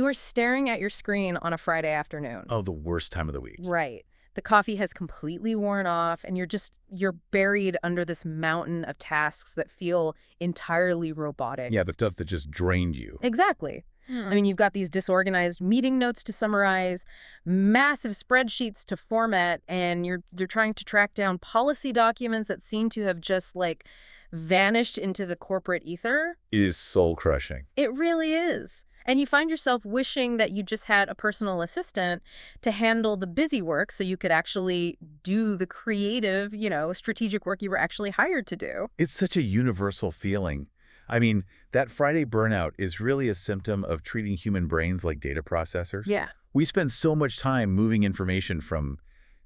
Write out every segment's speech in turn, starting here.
are staring at your screen on a Friday afternoon. Oh, the worst time of the week. Right. The coffee has completely worn off, and you're buried under this mountain of tasks that feel entirely robotic. Yeah, the stuff that just drained you. Exactly. I mean, you've got these disorganized meeting notes to summarize, massive spreadsheets to format, and you're trying to track down policy documents that seem to have just like vanished into the corporate ether. It is soul-crushing. It really is. And you find yourself wishing that you just had a personal assistant to handle the busy work so you could actually do the creative, strategic work you were actually hired to do. It's such a universal feeling. I mean, that Friday burnout is really a symptom of treating human brains like data processors. Yeah. We spend so much time moving information from,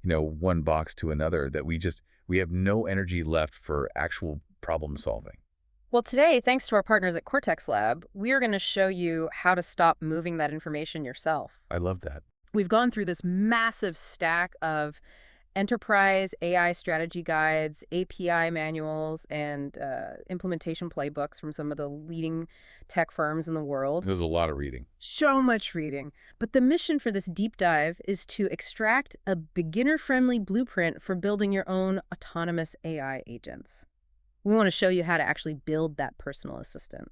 one box to another that we have no energy left for actual problem solving. Well, today, thanks to our partners at Cortex Lab, we are going to show you how to stop moving that information yourself. I love that. We've gone through this massive stack of enterprise AI strategy guides, API manuals, and implementation playbooks from some of the leading tech firms in the world. There's a lot of reading. So much reading. But the mission for this deep dive is to extract a beginner-friendly blueprint for building your own autonomous AI agents. We want to show you how to actually build that personal assistant.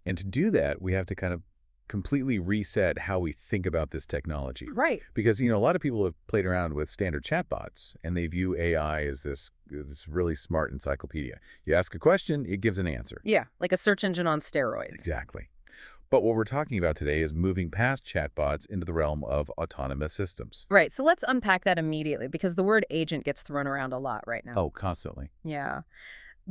And to do that, we have to kind of completely reset how we think about this technology. Right. Because, a lot of people have played around with standard chatbots, and they view AI as this really smart encyclopedia. You ask a question, it gives an answer. Yeah, like a search engine on steroids. Exactly. But what we're talking about today is moving past chatbots into the realm of autonomous systems. Right, so let's unpack that immediately, because the word agent gets thrown around a lot right now. Oh, constantly. Yeah.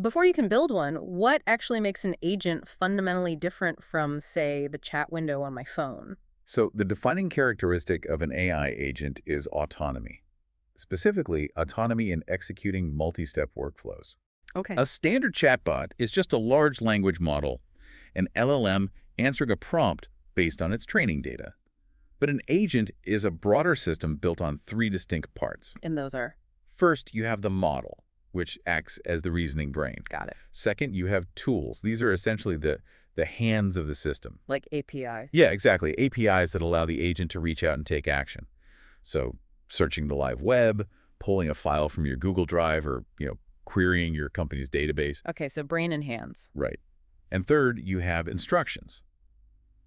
Before you can build one, what actually makes an agent fundamentally different from, say, the chat window on my phone? So the defining characteristic of an AI agent is autonomy. Specifically, autonomy in executing multi-step workflows. Okay. A standard chatbot is just a large language model, an LLM answering a prompt based on its training data. But an agent is a broader system built on three distinct parts. And those are? First, you have the model, which acts as the reasoning brain. Got it. Second, you have tools. These are essentially the hands of the system. Like APIs. Yeah, exactly. APIs that allow the agent to reach out and take action. So searching the live web, pulling a file from your Google Drive, or, querying your company's database. Okay, so brain and hands. Right. And third, you have instructions,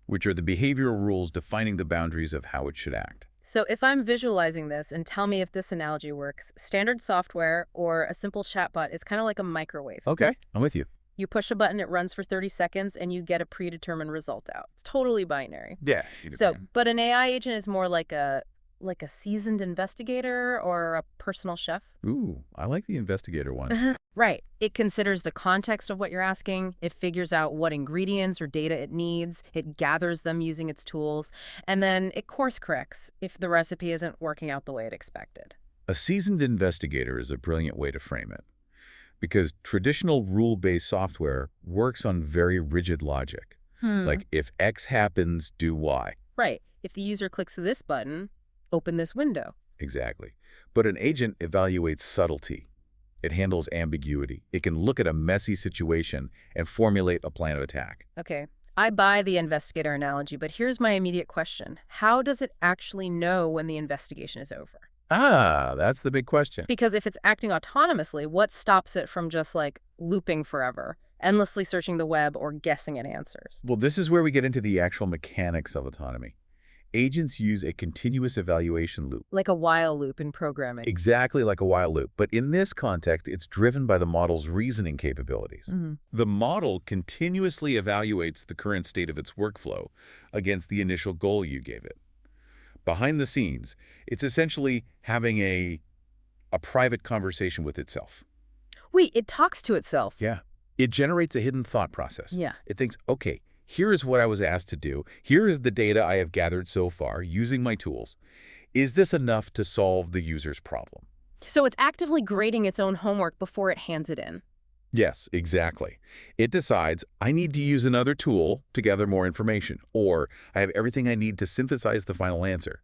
which are the behavioral rules defining the boundaries of how it should act. So if I'm visualizing this, and tell me if this analogy works, standard software or a simple chatbot is kind of like a microwave. Okay, I'm with you. You push a button, it runs for 30 seconds, and you get a predetermined result out. It's totally binary. Yeah. But an AI agent is more like a seasoned investigator or a personal chef. Ooh, I like the investigator one. Right. It considers the context of what you're asking. It figures out what ingredients or data it needs. It gathers them using its tools. And then it course corrects if the recipe isn't working out the way it expected. A seasoned investigator is a brilliant way to frame it, because traditional rule-based software works on very rigid logic. Like, if X happens, do Y. Right. If the user clicks this button, open this window. Exactly. But an agent evaluates subtlety. It handles ambiguity. It can look at a messy situation and formulate a plan of attack. Okay. I buy the investigator analogy, but here's my immediate question. How does it actually know when the investigation is over? Ah, that's the big question. Because if it's acting autonomously, what stops it from just looping forever, endlessly searching the web or guessing at answers? Well, this is where we get into the actual mechanics of autonomy. Agents use a continuous evaluation loop. Like a while loop in programming. Exactly like a while loop. But in this context, it's driven by the model's reasoning capabilities. The model continuously evaluates the current state of its workflow against the initial goal you gave it. Behind the scenes, it's essentially having a private conversation with itself. Wait, it talks to itself? Yeah. It generates a hidden thought process. Yeah. It thinks, okay, here is what I was asked to do. Here is the data I have gathered so far using my tools. Is this enough to solve the user's problem? So it's actively grading its own homework before it hands it in. Yes, exactly. It decides, I need to use another tool to gather more information, or I have everything I need to synthesize the final answer.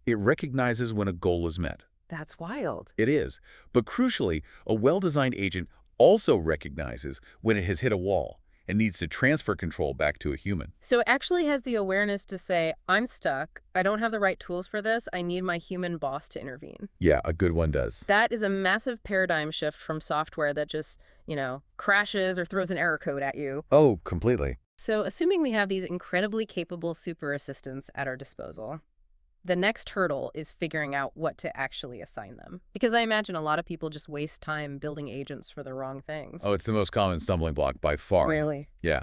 It recognizes when a goal is met. That's wild. It is. But crucially, a well-designed agent also recognizes when it has hit a wall, and needs to transfer control back to a human. So it actually has the awareness to say, I'm stuck, I don't have the right tools for this, I need my human boss to intervene. Yeah, a good one does. That is a massive paradigm shift from software that just, crashes or throws an error code at you. Oh, completely. So assuming we have these incredibly capable super assistants at our disposal, the next hurdle is figuring out what to actually assign them. Because I imagine a lot of people just waste time building agents for the wrong things. Oh, it's the most common stumbling block by far. Really? Yeah.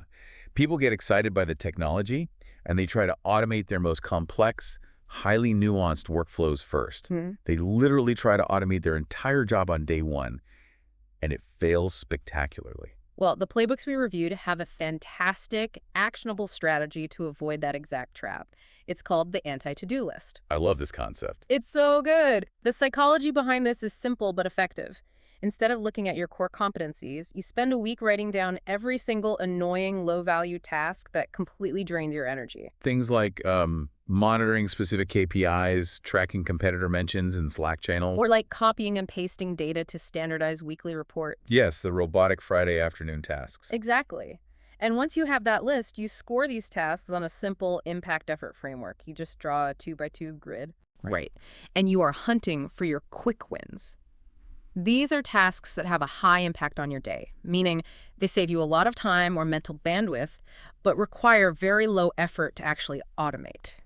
People get excited by the technology, and they try to automate their most complex, highly nuanced workflows first. They literally try to automate their entire job on day one, and it fails spectacularly. Well, the playbooks we reviewed have a fantastic, actionable strategy to avoid that exact trap. It's called the anti-to-do list. I love this concept. It's so good. The psychology behind this is simple but effective. Instead of looking at your core competencies, you spend a week writing down every single annoying, low-value task that completely drains your energy. Things like monitoring specific KPIs, tracking competitor mentions in Slack channels. Or like copying and pasting data to standardize weekly reports. Yes, the robotic Friday afternoon tasks. Exactly. And once you have that list, you score these tasks on a simple impact effort framework. You just draw a 2x2 grid. Right. And you are hunting for your quick wins. These are tasks that have a high impact on your day, meaning they save you a lot of time or mental bandwidth, but require very low effort to actually automate.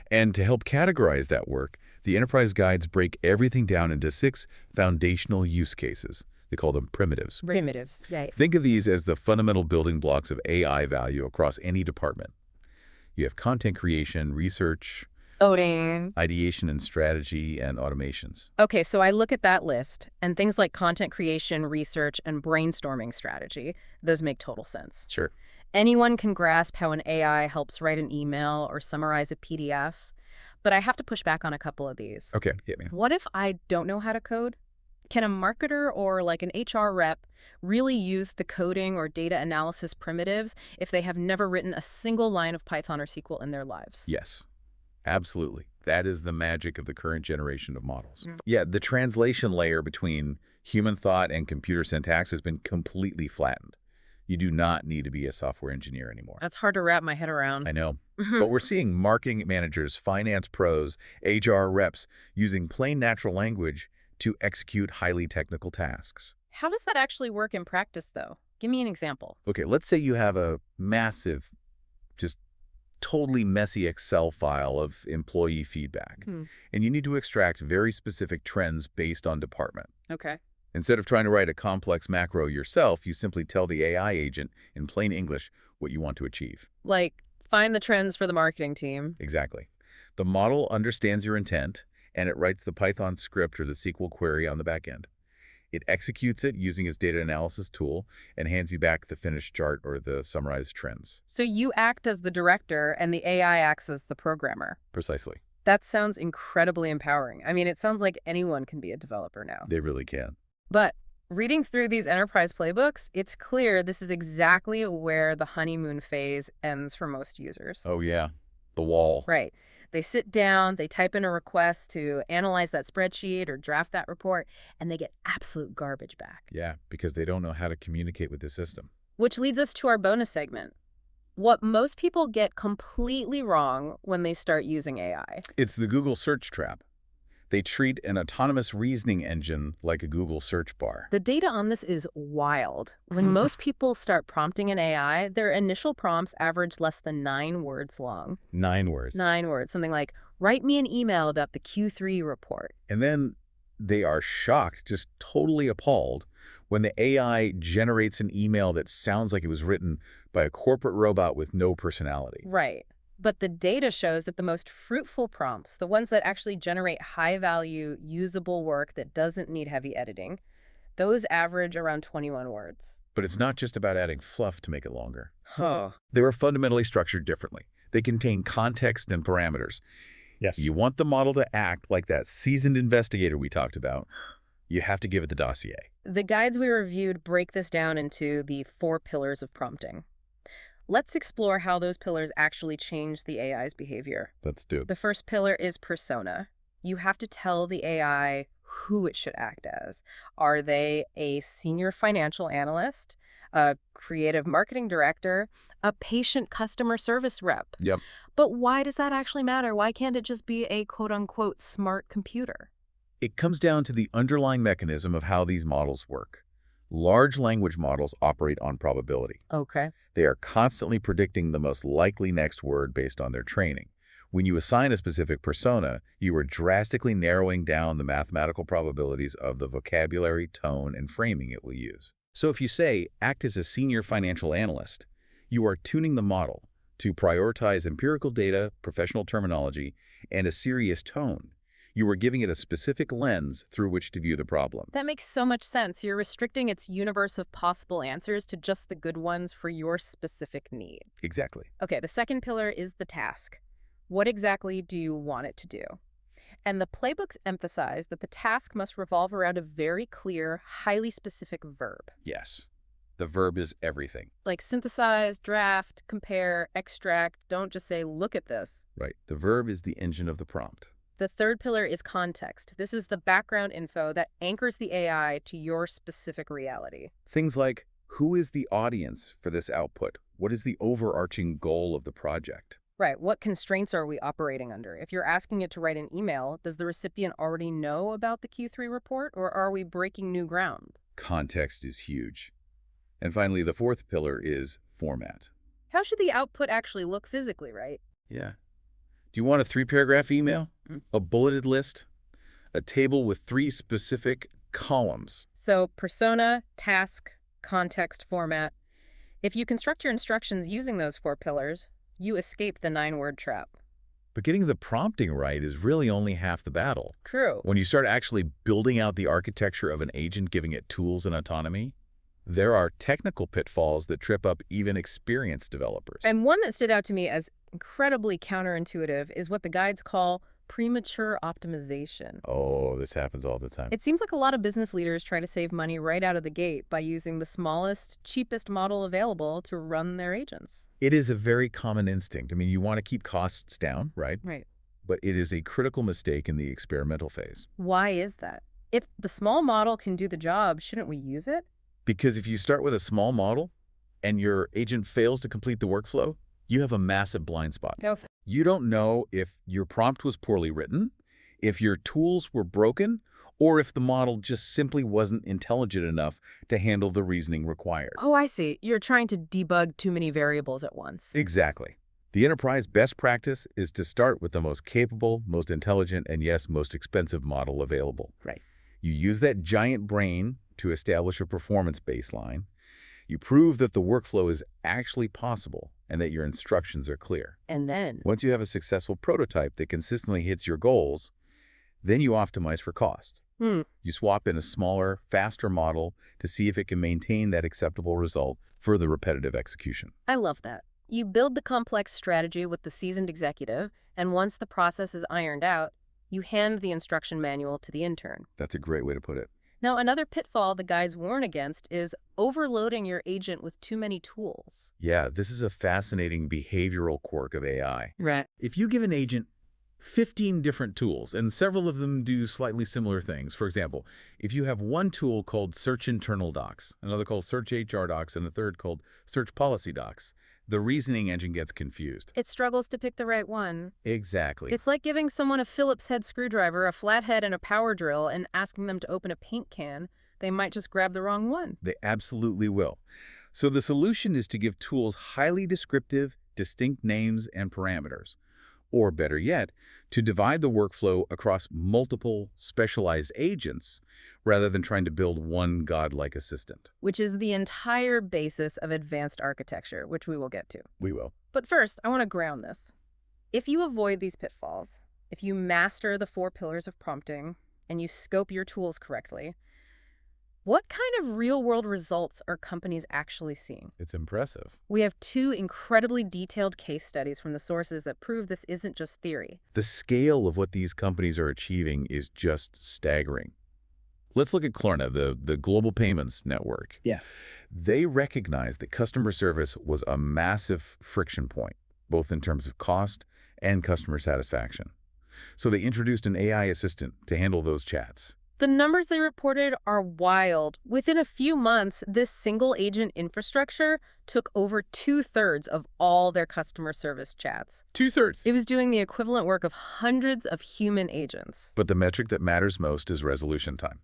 And to help categorize that work, the enterprise guides break everything down into 6 foundational use cases. They call them primitives. Primitives, right. Think of these as the fundamental building blocks of AI value across any department. You have content creation, research, ideation and strategy, and automations. Okay, so I look at that list, and things like content creation, research, and brainstorming strategy, those make total sense. Sure. Anyone can grasp how an AI helps write an email or summarize a PDF, but I have to push back on a couple of these. Okay, hit me. What if I don't know how to code? Can a marketer or like an HR rep really use the coding or data analysis primitives if they have never written a single line of Python or SQL in their lives? Yes. Absolutely. That is the magic of the current generation of models. Yeah, the translation layer between human thought and computer syntax has been completely flattened. You do not need to be a software engineer anymore. That's hard to wrap my head around. I know. But we're seeing marketing managers, finance pros, HR reps using plain natural language to execute highly technical tasks. How does that actually work in practice, though? Give me an example. Okay, let's say you have a massive, just totally messy Excel file of employee feedback, and you need to extract very specific trends based on department. Okay. Instead of trying to write a complex macro yourself, you simply tell the AI agent in plain English what you want to achieve. Like, find the trends for the marketing team. Exactly. The model understands your intent, and it writes the Python script or the SQL query on the back end. It executes it using its data analysis tool and hands you back the finished chart or the summarized trends. So you act as the director and the AI acts as the programmer. Precisely. That sounds incredibly empowering. I mean, it sounds like anyone can be a developer now. They really can. But reading through these enterprise playbooks, it's clear this is exactly where the honeymoon phase ends for most users. Oh, yeah. The wall. Right. They sit down, they type in a request to analyze that spreadsheet or draft that report, and they get absolute garbage back. Yeah, because they don't know how to communicate with the system. Which leads us to our bonus segment. What most people get completely wrong when they start using AI. It's the Google search trap. They treat an autonomous reasoning engine like a Google search bar. The data on this is wild. When most people start prompting an AI, their initial prompts average less than 9 words long. 9 words. 9 words. Something like, write me an email about the Q3 report. And then they are shocked, just totally appalled, when the AI generates an email that sounds like it was written by a corporate robot with no personality. Right. But the data shows that the most fruitful prompts, the ones that actually generate high-value, usable work that doesn't need heavy editing, those average around 21 words. But it's not just about adding fluff to make it longer. Huh. They were fundamentally structured differently. They contain context and parameters. Yes. You want the model to act like that seasoned investigator we talked about, you have to give it the dossier. The guides we reviewed break this down into the 4 pillars of prompting. Let's explore how those pillars actually change the AI's behavior. Let's do it. The first pillar is persona. You have to tell the AI who it should act as. Are they a senior financial analyst, a creative marketing director, a patient customer service rep. Yep. But why does that actually matter? Why can't it just be a quote-unquote smart computer? It comes down to the underlying mechanism of how these models work. Large language models operate on probability. Okay. They are constantly predicting the most likely next word based on their training. When you assign a specific persona, you are drastically narrowing down the mathematical probabilities of the vocabulary, tone, and framing it will use. So if you say, act as a senior financial analyst, you are tuning the model to prioritize empirical data, professional terminology, and a serious tone. You are giving it a specific lens through which to view the problem. That makes so much sense. You're restricting its universe of possible answers to just the good ones for your specific need. Exactly. Okay, the second pillar is the task. What exactly do you want it to do? And the playbooks emphasize that the task must revolve around a very clear, highly specific verb. Yes. The verb is everything. Like synthesize, draft, compare, extract. Don't just say, look at this. Right. The verb is the engine of the prompt. The third pillar is context. This is the background info that anchors the AI to your specific reality. Things like, who is the audience for this output? What is the overarching goal of the project? Right. What constraints are we operating under? If you're asking it to write an email, does the recipient already know about the Q3 report, or are we breaking new ground? Context is huge. And finally, the fourth pillar is format. How should the output actually look physically, right? Yeah. Do you want a 3-paragraph email? A bulleted list? A table with 3 specific columns? So persona, task, context, format. If you construct your instructions using those 4 pillars, you escape the 9-word trap. But getting the prompting right is really only half the battle. True. When you start actually building out the architecture of an agent, giving it tools and autonomy, there are technical pitfalls that trip up even experienced developers. And one that stood out to me as incredibly counterintuitive is what the guides call premature optimization. Oh, this happens all the time. It seems like a lot of business leaders try to save money right out of the gate by using the smallest, cheapest model available to run their agents. It is a very common instinct. I mean, you want to keep costs down, right? Right. But it is a critical mistake in the experimental phase. Why is that? If the small model can do the job, shouldn't we use it? Because if you start with a small model and your agent fails to complete the workflow, you have a massive blind spot. You don't know if your prompt was poorly written, if your tools were broken, or if the model just simply wasn't intelligent enough to handle the reasoning required. Oh, I see. You're trying to debug too many variables at once. Exactly. The enterprise best practice is to start with the most capable, most intelligent, and yes, most expensive model available. Right. You use that giant brain to establish a performance baseline. You prove that the workflow is actually possible and that your instructions are clear. And then? Once you have a successful prototype that consistently hits your goals, then you optimize for cost. You swap in a smaller, faster model to see if it can maintain that acceptable result for the repetitive execution. I love that. You build the complex strategy with the seasoned executive, and once the process is ironed out, you hand the instruction manual to the intern. That's a great way to put it. Now, another pitfall the guys warn against is overloading your agent with too many tools. Yeah, this is a fascinating behavioral quirk of AI. Right. If you give an agent 15 different tools, and several of them do slightly similar things. For example, if you have one tool called Search Internal Docs, another called Search HR Docs, and a third called Search Policy Docs, the reasoning engine gets confused. It struggles to pick the right one. Exactly. It's like giving someone a Phillips head screwdriver, a flathead, and a power drill and asking them to open a paint can. They might just grab the wrong one. They absolutely will. So the solution is to give tools highly descriptive, distinct names and parameters. Or better yet, to divide the workflow across multiple specialized agents rather than trying to build one godlike assistant. Which is the entire basis of advanced architecture, which we will get to. We will. But first, I want to ground this. If you avoid these pitfalls, if you master the 4 pillars of prompting, and you scope your tools correctly, what kind of real-world results are companies actually seeing? It's impressive. We have 2 incredibly detailed case studies from the sources that prove this isn't just theory. The scale of what these companies are achieving is just staggering. Let's look at Klarna, the global payments network. Yeah. They recognize that customer service was a massive friction point, both in terms of cost and customer satisfaction. So they introduced an AI assistant to handle those chats. The numbers they reported are wild. Within a few months, this single agent infrastructure took over 2/3 of all their customer service chats. 2/3. It was doing the equivalent work of hundreds of human agents. But the metric that matters most is resolution time.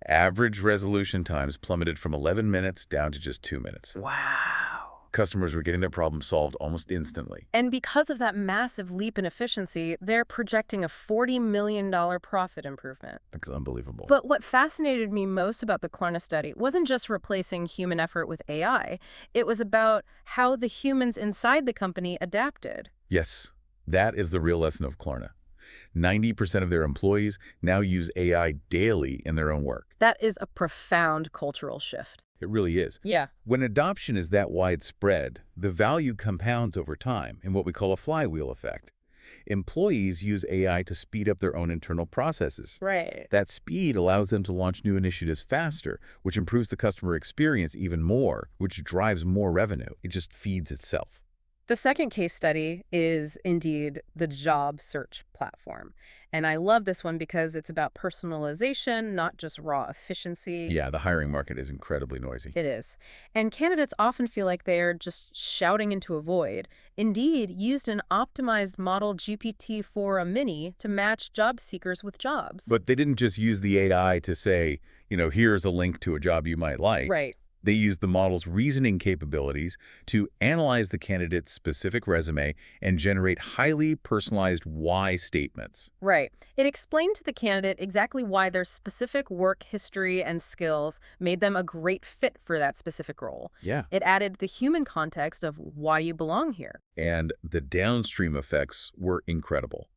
Average resolution times plummeted from 11 minutes down to just 2 minutes. Wow. Customers were getting their problem solved almost instantly. And because of that massive leap in efficiency, they're projecting a $40 million profit improvement. That's unbelievable. But what fascinated me most about the Klarna study wasn't just replacing human effort with AI. It was about how the humans inside the company adapted. Yes, that is the real lesson of Klarna. 90% of their employees now use AI daily in their own work. That is a profound cultural shift. It really is. Yeah. When adoption is that widespread, the value compounds over time in what we call a flywheel effect. Employees use AI to speed up their own internal processes. Right. That speed allows them to launch new initiatives faster, which improves the customer experience even more, which drives more revenue. It just feeds itself. The second case study is Indeed, the job search platform. And I love this one because it's about personalization, not just raw efficiency. Yeah, the hiring market is incredibly noisy. It is. And candidates often feel like they're just shouting into a void. Indeed used an optimized model GPT-4 Mini to match job seekers with jobs. But they didn't just use the AI to say, here's a link to a job you might like. Right. They used the model's reasoning capabilities to analyze the candidate's specific resume and generate highly personalized why statements. Right. It explained to the candidate exactly why their specific work history and skills made them a great fit for that specific role. Yeah. It added the human context of why you belong here. And the downstream effects were incredible.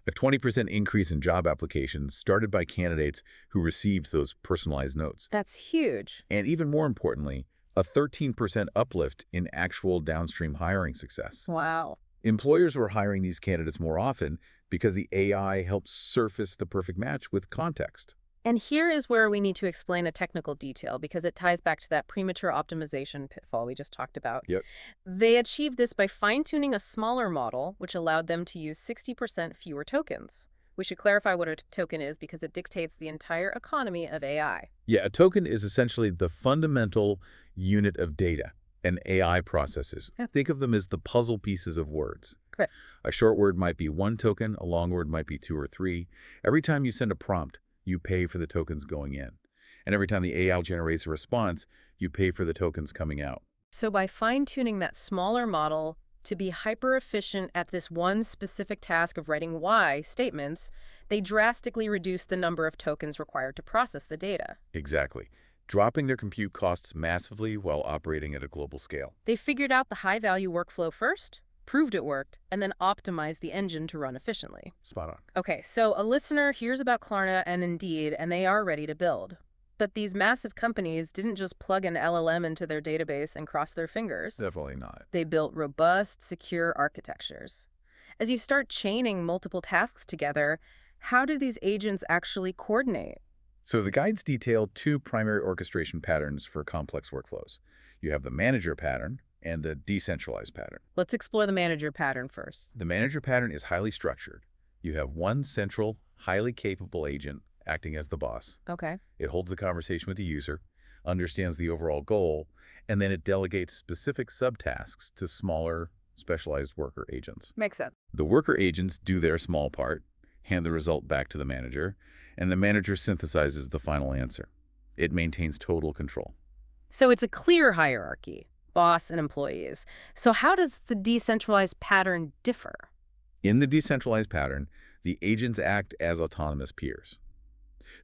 A 20% increase in job applications started by candidates who received those personalized notes. That's huge. And even more importantly, a 13% uplift in actual downstream hiring success. Wow. Employers were hiring these candidates more often because the AI helped surface the perfect match with context. And here is where we need to explain a technical detail because it ties back to that premature optimization pitfall we just talked about. Yep. They achieved this by fine-tuning a smaller model, which allowed them to use 60% fewer tokens. We should clarify what a token is because it dictates the entire economy of AI. Yeah, a token is essentially the fundamental unit of data and AI processes. Yeah. Think of them as the puzzle pieces of words. Correct. A short word might be 1 token, a long word might be 2 or 3. Every time you send a prompt, you pay for the tokens going in. And every time the AI generates a response, you pay for the tokens coming out. So by fine-tuning that smaller model to be hyper-efficient at this one specific task of writing why statements, they drastically reduce the number of tokens required to process the data. Exactly. Dropping their compute costs massively while operating at a global scale. They figured out the high-value workflow first, proved it worked, and then optimized the engine to run efficiently. Spot on. Okay, so a listener hears about Klarna and Indeed, and they are ready to build. But these massive companies didn't just plug an LLM into their database and cross their fingers. Definitely not. They built robust, secure architectures. As you start chaining multiple tasks together, how do these agents actually coordinate? So the guides detail 2 primary orchestration patterns for complex workflows. You have the manager pattern and the decentralized pattern. Let's explore the manager pattern first. The manager pattern is highly structured. You have one central, highly capable agent acting as the boss. Okay. It holds the conversation with the user, understands the overall goal, and then it delegates specific subtasks to smaller, specialized worker agents. Makes sense. The worker agents do their small part, hand the result back to the manager, and the manager synthesizes the final answer. It maintains total control. So it's a clear hierarchy, boss and employees. So how does the decentralized pattern differ? In the decentralized pattern, the agents act as autonomous peers.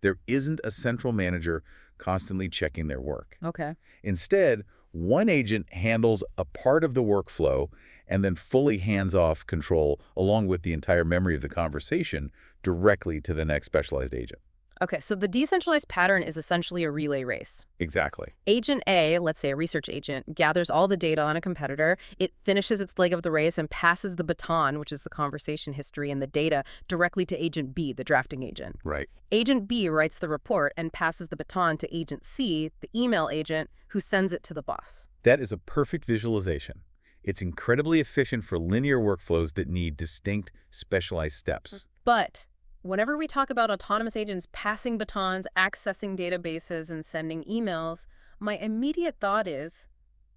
There isn't a central manager constantly checking their work. Okay. Instead, one agent handles a part of the workflow and then fully hands off control along with the entire memory of the conversation directly to the next specialized agent. Okay, so the decentralized pattern is essentially a relay race. Exactly. Agent A, let's say a research agent, gathers all the data on a competitor. It finishes its leg of the race and passes the baton, which is the conversation history and the data, directly to Agent B, the drafting agent. Right. Agent B writes the report and passes the baton to Agent C, the email agent, who sends it to the boss. That is a perfect visualization. It's incredibly efficient for linear workflows that need distinct, specialized steps. But Whenever we talk about autonomous agents passing batons, accessing databases, and sending emails, my immediate thought is,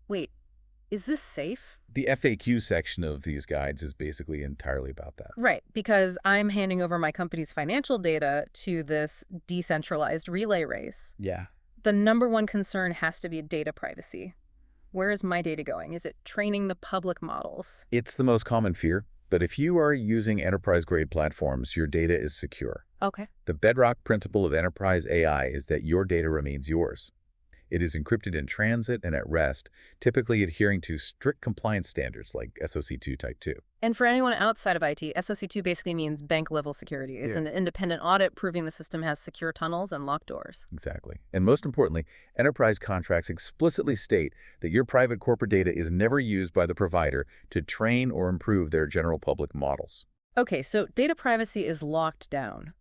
wait, is this safe? The FAQ section of these guides is basically entirely about that. Right, because I'm handing over my company's financial data to this decentralized relay race. Yeah. The number one concern has to be data privacy. Where is my data going? Is it training the public models? It's the most common fear, but if you are using enterprise-grade platforms, your data is secure. Okay. The bedrock principle of enterprise AI is that your data remains yours. It is encrypted in transit and at rest, typically adhering to strict compliance standards like SOC 2 Type 2. And for anyone outside of IT, SOC 2 basically means bank-level security. It's an independent audit proving the system has secure tunnels and locked doors. Exactly. And most importantly, enterprise contracts explicitly state that your private corporate data is never used by the provider to train or improve their general public models. Okay, so data privacy is locked down.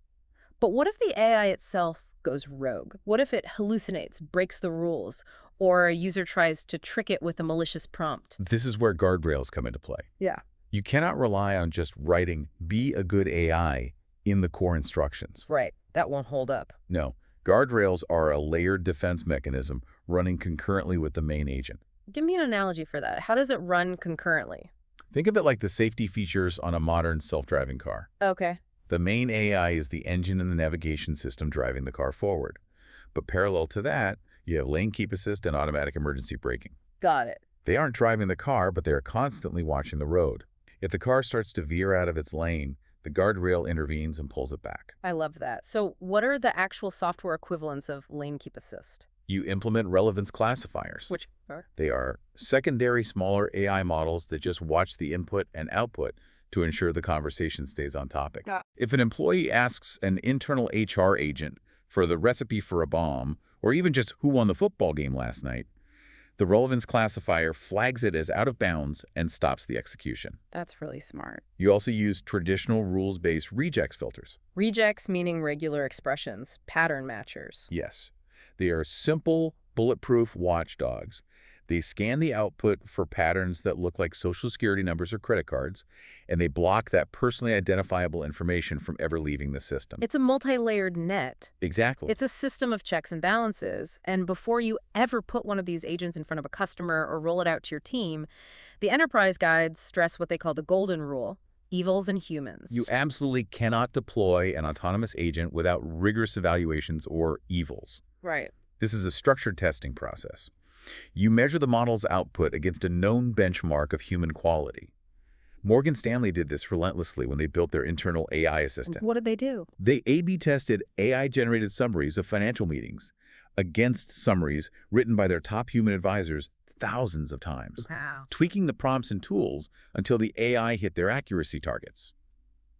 But what if the AI itself goes rogue? What if it hallucinates, breaks the rules, or a user tries to trick it with a malicious prompt? This is where guardrails come into play. Yeah. You cannot rely on just writing "be a good AI" in the core instructions. Right. That won't hold up. No, guardrails are a layered defense mechanism running concurrently with the main agent. Give me an analogy for that. How does it run concurrently? Think of it like the safety features on a modern self-driving car. Okay. The main AI is the engine and the navigation system driving the car forward. But parallel to that, you have lane keep assist and automatic emergency braking. Got it. They aren't driving the car, but they are constantly watching the road. If the car starts to veer out of its lane, the guardrail intervenes and pulls it back. I love that. So what are the actual software equivalents of lane keep assist? You implement relevance classifiers. Which are? They are secondary, smaller AI models that just watch the input and output to ensure the conversation stays on topic. If an employee asks an internal HR agent for the recipe for a bomb, or even just who won the football game last night, the relevance classifier flags it as out of bounds and stops the execution. That's really smart. You also use traditional rules-based regex filters. Regex meaning regular expressions, pattern matchers. Yes. They are simple, bulletproof watchdogs. They scan the output for patterns that look like social security numbers or credit cards, and they block that personally identifiable information from ever leaving the system. It's a multi-layered net. Exactly. It's a system of checks and balances, and before you ever put one of these agents in front of a customer or roll it out to your team, the enterprise guides stress what they call the golden rule: evils and humans. You absolutely cannot deploy an autonomous agent without rigorous evaluations or evils. Right. This is a structured testing process. You measure the model's output against a known benchmark of human quality. Morgan Stanley did this relentlessly when they built their internal AI assistant. What did they do? They A/B tested AI-generated summaries of financial meetings against summaries written by their top human advisors thousands of times, Wow. tweaking the prompts and tools until the AI hit their accuracy targets.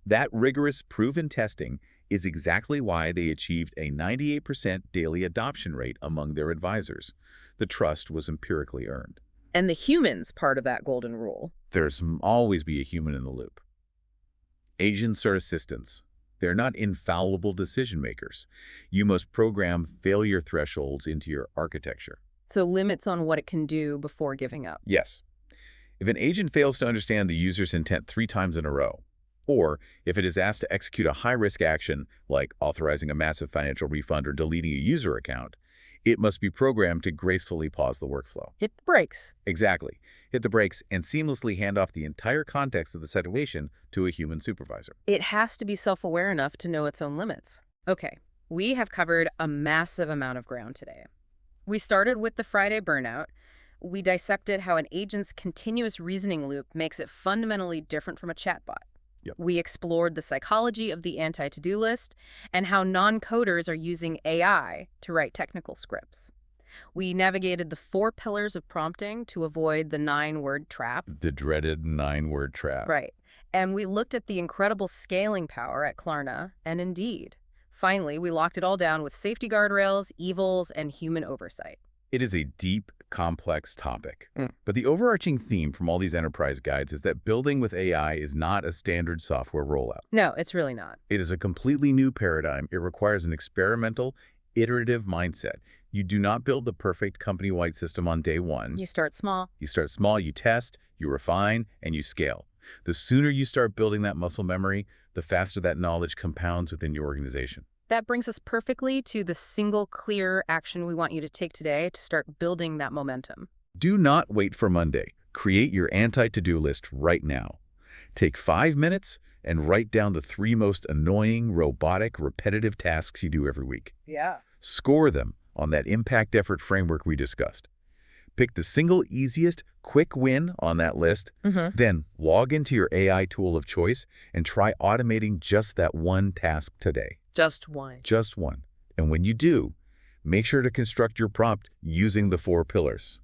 That rigorous, proven testing is exactly why they achieved a 98% daily adoption rate among their advisors. The trust was empirically earned. And the humans part of that golden rule. There's always be a human in the loop. Agents are assistants. They're not infallible decision makers. You must program failure thresholds into your architecture. So limits on what it can do before giving up. Yes. If an agent fails to understand the user's intent 3 times in a row, or if it is asked to execute a high-risk action like authorizing a massive financial refund or deleting a user account, it must be programmed to gracefully pause the workflow. Hit the brakes. Exactly. Hit the brakes and seamlessly hand off the entire context of the situation to a human supervisor. It has to be self-aware enough to know its own limits. Okay, we have covered a massive amount of ground today. We started with the Friday burnout. We dissected how an agent's continuous reasoning loop makes it fundamentally different from a chatbot. Yep. We explored the psychology of the anti-to-do list and how non-coders are using AI to write technical scripts. We navigated the 4 pillars of prompting to avoid the 9-word trap. The dreaded 9-word trap. Right. And we looked at the incredible scaling power at Klarna and Indeed. Finally, we locked it all down with safety guardrails, evils, and human oversight. It is a deep, complex topic. But the overarching theme from all these enterprise guides is that building with AI is not a standard software rollout. No, it's really not. It is a completely new paradigm. It requires an experimental, iterative mindset. You do not build the perfect company-wide system on day one. You start small. You start small, you test, you refine, and you scale. The sooner you start building that muscle memory, the faster that knowledge compounds within your organization. That brings us perfectly to the single clear action we want you to take today to start building that momentum. Do not wait for Monday. Create your anti-to-do list right now. Take 5 minutes and write down the 3 most annoying, robotic, repetitive tasks you do every week. Yeah. Score them on that impact effort framework we discussed. Pick the single easiest, quick win on that list, then log into your AI tool of choice and try automating just that one task today. Just one. Just one. And when you do, make sure to construct your prompt using the 4 pillars.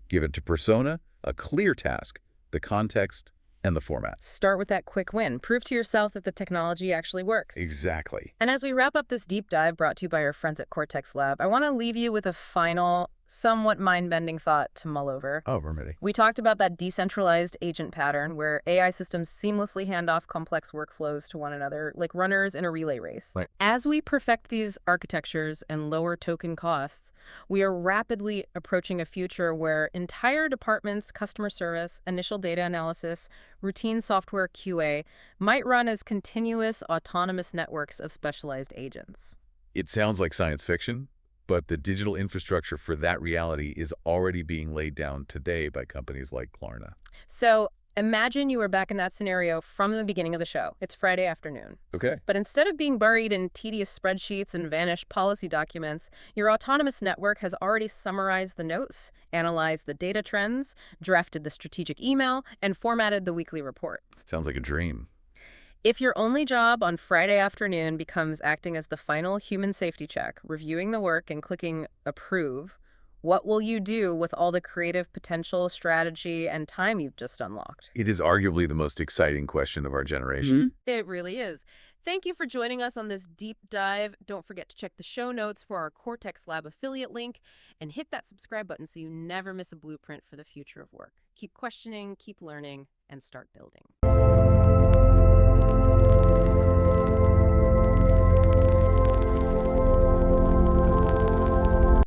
Give it to persona, a clear task, the context, and the format. Start with that quick win. Prove to yourself that the technology actually works. Exactly. And as we wrap up this deep dive brought to you by our friends at Cortex Lab, I want to leave you with a final, somewhat mind-bending thought to mull over. Oh, we're ready. We talked about that decentralized agent pattern where AI systems seamlessly hand off complex workflows to one another, like runners in a relay race. Right. As we perfect these architectures and lower token costs, we are rapidly approaching a future where entire departments, customer service, initial data analysis, routine software QA, might run as continuous autonomous networks of specialized agents. It sounds like science fiction, but the digital infrastructure for that reality is already being laid down today by companies like Klarna. So imagine you were back in that scenario from the beginning of the show. It's Friday afternoon. Okay. But instead of being buried in tedious spreadsheets and vanished policy documents, your autonomous network has already summarized the notes, analyzed the data trends, drafted the strategic email, and formatted the weekly report. Sounds like a dream. If your only job on Friday afternoon becomes acting as the final human safety check, reviewing the work and clicking approve, what will you do with all the creative potential, strategy, and time you've just unlocked? It is arguably the most exciting question of our generation. It really is. Thank you for joining us on this deep dive. Don't forget to check the show notes for our Cortex Lab affiliate link and hit that subscribe button so you never miss a blueprint for the future of work. Keep questioning, keep learning, and start building.